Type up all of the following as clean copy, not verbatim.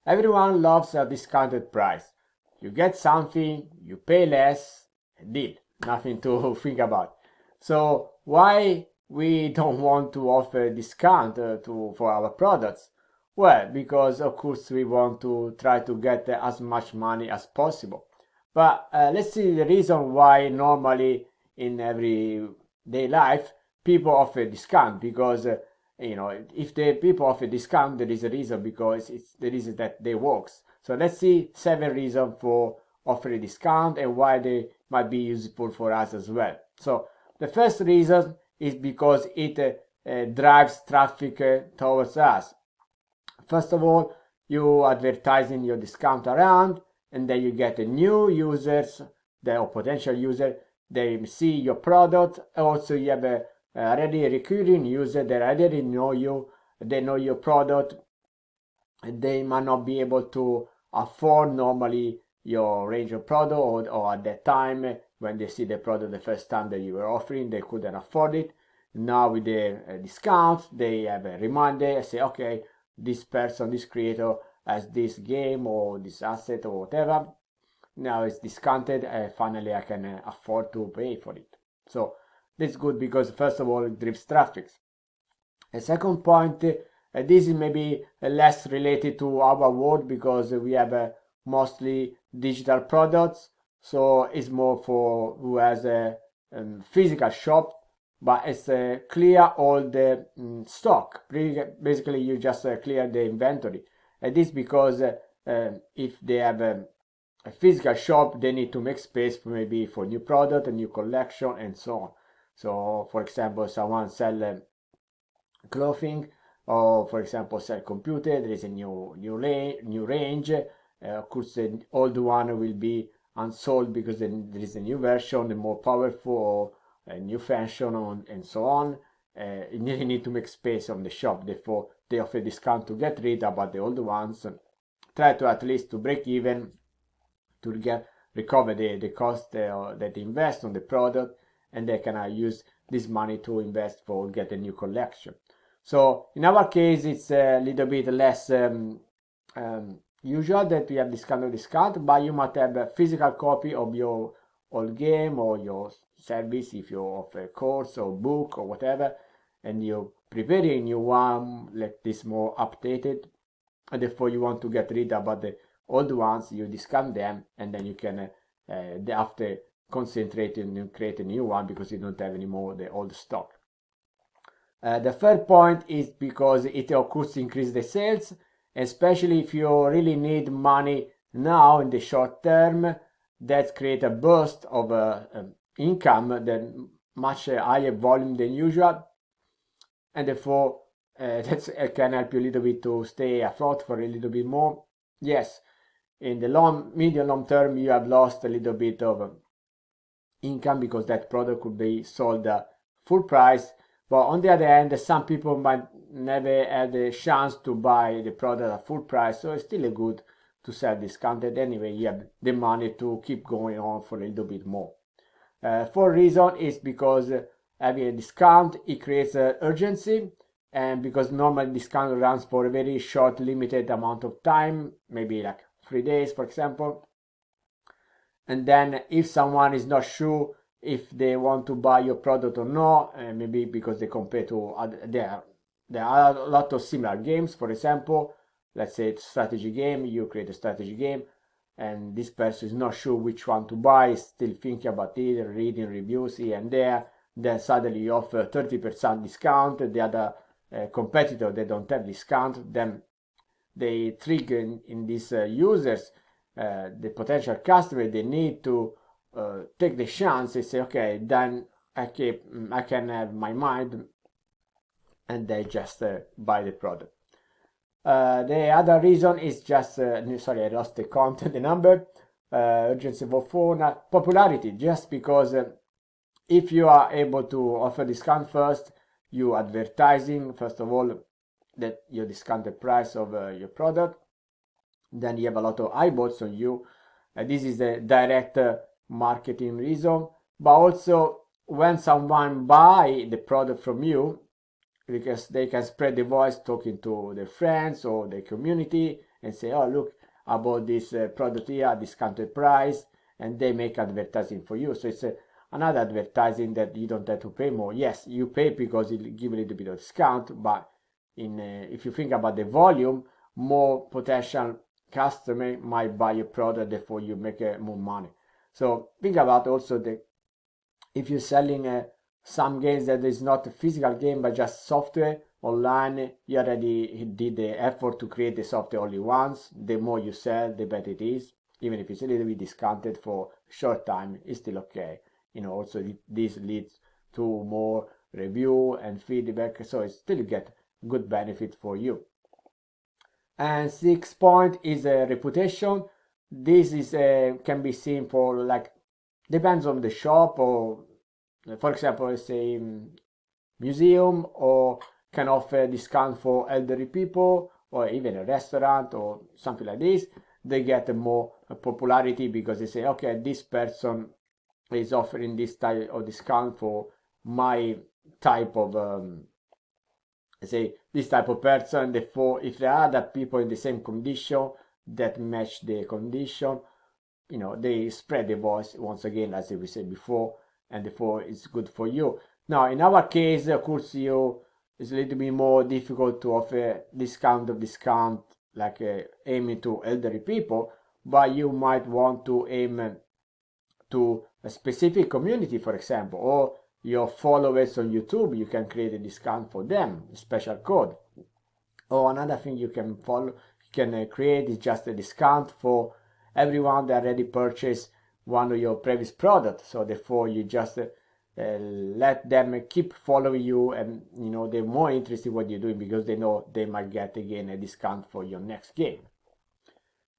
Everyone loves a discounted price. You get something, you pay less, a deal. Nothing to think about. So why we don't want to offer discount for our products? Well, because of course we want to try to get as much money as possible. But let's see the reason why normally in everyday life people offer discount, because if the people offer discount, there is a reason, because it's the reason that they works. So let's see 7 reasons for offering discount and why they might be useful for us as well. So the first reason is because it drives traffic towards us. First of all, you advertising your discount around, and then you get new users, or potential user. They see your product. Also, you have a already a recurring user that already know you. They know your product. They might not be able to afford normally your range of product, or at that time when they see the product the first time that you were offering, they couldn't afford it. Now with the discount, they have a reminder, say, okay, this person, this creator has this game or this asset or whatever. Now it's discounted. Finally, I can afford to pay for it. So this is good because first of all, it drives traffic. A second point, this is maybe less related to our world because we have mostly digital products. So it's more for who has a physical shop, but it's clear all the stock. Basically, you just clear the inventory. And this because if they have a physical shop, they need to make space for maybe for new product, a new collection, and so on. So, for example, someone sell clothing, or for example, sell computer. There is a new range. Of course, the old one will be unsold because there is a new version, a more powerful, a new fashion, and so on. You need to make space on the shop. Therefore, they offer discount to get rid about the old ones. Try to at least to break even, to recover the cost that they invest on the product, and they can use this money to invest for get a new collection. So in our case, it's a little bit less usual that we have this kind of discount, but you might have a physical copy of your old game or your service if you offer a course or book or whatever, and you prepare a new one like this, more updated, and therefore you want to get rid about the old ones. You discount them, and then you can after concentrate and create a new one because you don't have anymore the old stock. The third point is because it of course increases the sales, especially if you really need money now in the short term. That create a burst of income, that much higher volume than usual, and therefore that can help you a little bit to stay afloat for a little bit more. Yes, in the medium long term, you have lost a little bit of income because that product could be sold full price. But on the other hand, some people might never have the chance to buy the product at full price, so it's still good to sell discounted. Anyway, you have the money to keep going on for a little bit more. Fourth reason is because having a discount, it creates urgency, and because normally discount runs for a very short, limited amount of time, maybe like 3 days, for example. And then if someone is not sure if they want to buy your product or not, maybe because they compare to other, there are a lot of similar games. For example, let's say it's a strategy game, you create a strategy game, and this person is not sure which one to buy, still thinking about it, reading reviews here and there. Then suddenly you offer 30% discount. The other competitor, they don't have discount. Then they trigger in these users, the potential customer, they need to take the chance and say, okay, then I can have my mind, and they just buy the product. The other reason is just, sorry, I lost the count, the number, urgency for popularity, just because if you are able to offer discount first, you advertising, first of all, that you discount the price of your product, then you have a lot of eyeballs on you. This is the direct marketing reason, but also when someone buy the product from you, because they can spread the voice talking to their friends or their community, and say, oh look, I bought this product here at discounted price, and they make advertising for you. So it's another advertising that you don't have to pay more. Yes, you pay because it give a little bit of discount, but if you think about the volume, more potential customer might buy your product, therefore you make more money. So think about also the if you're selling some games that is not a physical game but just software online, you already did the effort to create the software only once. The more you sell, the better it is. Even if it's a little bit discounted for a short time, it's still okay. Also this leads to more review and feedback, so it still get good benefit for you. And 6th point is reputation. This is can be seen for like depends on the shop, or for example, let's say museum, or can offer discount for elderly people, or even a restaurant or something like this. They get more popularity because they say, okay, this person is offering this type of discount for my type of say this type of person. Therefore, if there are other people in the same condition that match the condition, they spread the voice once again, as we said before, and therefore it's good for you. Now, in our case, of course, it's a little bit more difficult to offer discount, like aiming to elderly people, but you might want to aim to a specific community, for example, or your followers on YouTube. You can create a discount for them, a special code. Or another thing you can create is just a discount for everyone that already purchased one of your previous products. So therefore you just let them keep following you, and they're more interested in what you're doing because they know they might get again a discount for your next game.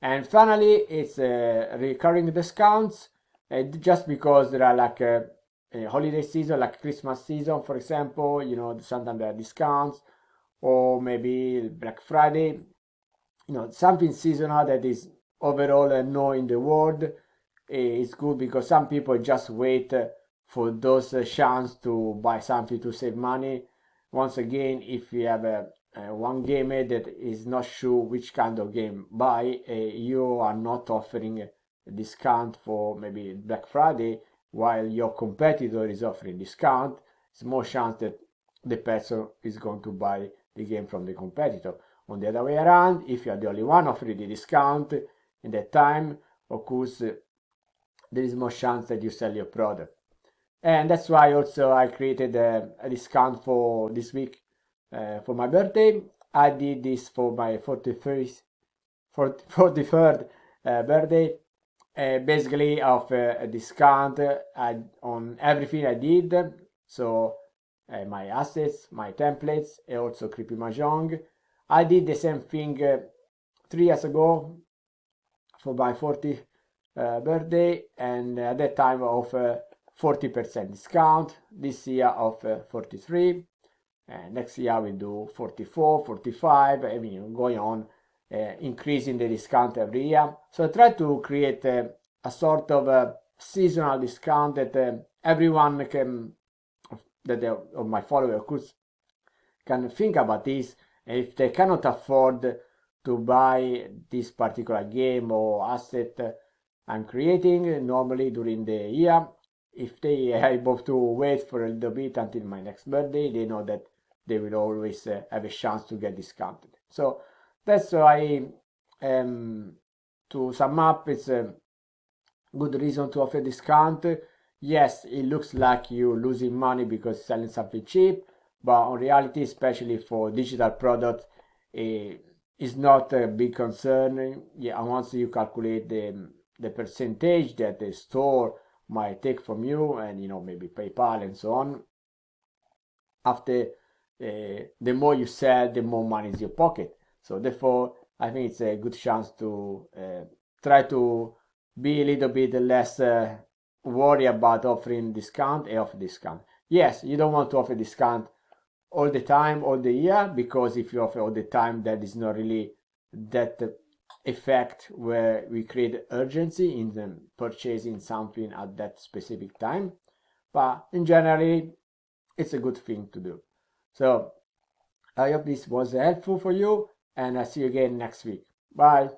And finally, it's recurring discounts, just because there are like a holiday season, like Christmas season, for example. Sometimes there are discounts, or maybe Black Friday. Something seasonal that is overall known in the world is good, because some people just wait for those chance to buy something to save money. Once again, if you have one gamer that is not sure which kind of game buy, you are not offering a discount for maybe Black Friday while your competitor is offering discount, it's more chance that the person is going to buy the game from the competitor. On the other way around, if you are the only one offering the discount in that time, of course, there is more chance that you sell your product. And that's why also I created a discount for this week for my birthday. I did this for my 43rd birthday. Basically, I offer a discount on everything I did. So my assets, my templates, and also Creepy Mahjong. I did the same thing 3 years ago for my 40th birthday, and at that time I offer 40% discount. This year I offer 43, and next year we do 44, 45, going on, increasing the discount every year. So I try to create a sort of a seasonal discount that everyone can, of my followers, of course, can think about this. And if they cannot afford to buy this particular game or asset I'm creating normally during the year, if they are able to wait for a little bit until my next birthday, they know that they will always have a chance to get discounted. So that's why, to sum up, it's a good reason to offer discount. Yes, it looks like you're losing money because selling something cheap, but in reality, especially for digital products, it's not a big concern. Yeah, once you calculate the percentage that the store might take from you, and maybe PayPal and so on, after the more you sell, the more money is in your pocket. So therefore, I think it's a good chance to try to be a little bit less worry about offering discount and offer discount. Yes, you don't want to offer discount all the time, all the year, because if you offer all the time, that is not really that effect where we create urgency in the purchasing something at that specific time. But in general, it's a good thing to do. So I hope this was helpful for you, and I'll see you again next week. Bye.